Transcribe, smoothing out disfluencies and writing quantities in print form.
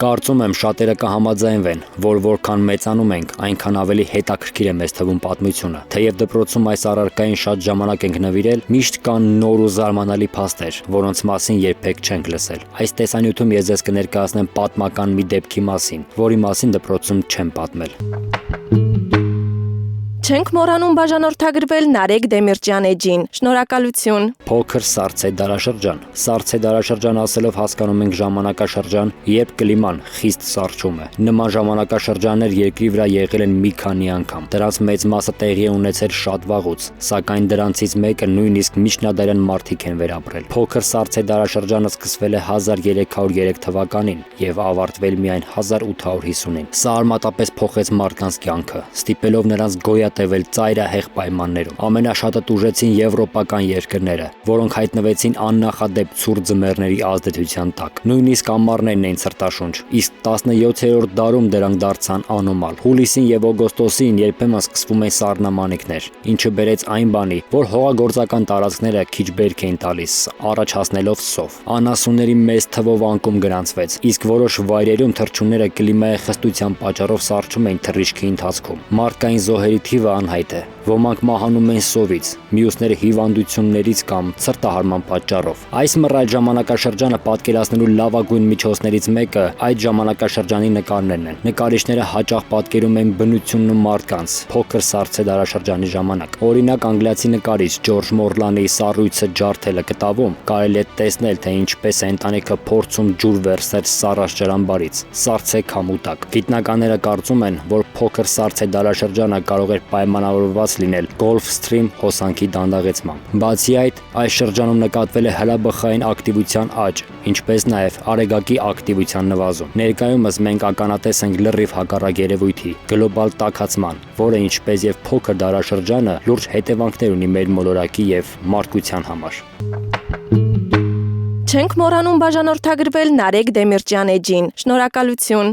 Կարծում եմ շատերը կհամաձայնվեն, որ որքան մեծանում ենք, այնքան ավելի հետաքրքիր է մեզ թվում պատմությունը։ Թեև դպրոցում այս առարկային շատ ժամանակ ենք նվիրել, միշտ կան նոր ու զարմանալի փաստեր, որոնց մասին երբեք չենք լսել։ Այս տեսանյութում ես ձեզ կներկայացնեմ պատմական մի դեպքի մասին, որի մասին դպրոցում չեմ պատմել։ Չենք մոռանում բաժանորդագրվել Նարեկ Դեմիրճյան էջին։ Շնորհակալություն։ Փոքր Սառցե դարաշրջան։ Սառցե դարաշրջան ասելով հասկանում ենք ժամանակաշրջան, երբ կլիման խիստ սառչում է։ Նման ժամանակաշրջաններ երկրի վրա եղել են մի քանի անգամ։ Դրանց մեծ մասը տեղի է ունեցել շատ վաղուց, սակայն դրանցից մեկը նույնիսկ միջնադարյան մարդիկ են վերապրել։ Փոքր Սառցե դարաշրջանը սկսվել է 1303 թվականին եւ ավարտվել միայն 1850-ին։ Սա արմատապես փոխեց մարդկանց կյանքը, ստիպելով նրանց գոյատևել ծայրահեղ պայմաններում։ Ամենաշատը տուժեցին եվրոպական երկրները, որոնք հայտնվեցին աննախադեպ ցուրտ ձմեռների ազդեցության տակ։ Նույնիսկ ամառներն էին ցրտաշունչ, իսկ 17-րդ դարում դրանք դարձան անոմալ։ Հուլիսին եւ օգոստոսին երբեմն սկսվում են սառնամանիքներ, ինչը բերեց այն բանի, որ հողագործական տարածքները քիչ բերք էին տալիս, առաջացնելով սով։ Անասունների մեծ թվով անկում գրանցվեց, իսկ որոշ վայրերում թռչունները կլիմայի խստության պատճառով սառչում էին թռիչքի ընթացքում։ Մարդկային զոհերի թիվը անհայտ է։ Ոմանք մահանում են սովից, մյուսները հիվանդություններից կամ ցրտահարման պատճառով։ Այս մռայլ ժամանակաշրջանը պատկերացնելու լավագույն միջոցներից մեկը այդ ժամանակաշրջանի նկարներն են։ Նկարիչները հաճախ պատկերում են բնությունն ու մարդկանց Փոքր Սառցե դարաշրջանի ժամանակ։ Օրինակ անգլիացի նկարիչ Ջորջ Մորլանի «Սառույցը ջարդելը» կտավում կարելի է տեսնել, թե ինչպես է ընտանիքը փորձում ջուր վերցնել սառած ջրամբարից, Սառցե քամու տակ։ Գիտնականները կարծում են, որ Փոքր Սառցե դարաշրջանը կարող էր պայմանավորված լինել Գոլֆ Սթրիմ հոսանքի դանդաղեցմամբ։ Բացի այդ, այս շրջանում նկատվել է հրաբխային ակտիվության աճ, ինչպես նաև արեգակի ակտիվության նվազում։ Ներկայումս մենք ականատես ենք լրիվ հակառակ երևույթի՝ գլոբալ տաքացման, որը ինչպես եւ փոքր դարաշրջանը լուրջ հետևանքներ ունի մեր մոլորակի եւ մարդկության համար։ Չենք մոռանում բաժանորդագրվել Նարեկ Դեմիրճյան էջին։ Շնորհակալություն։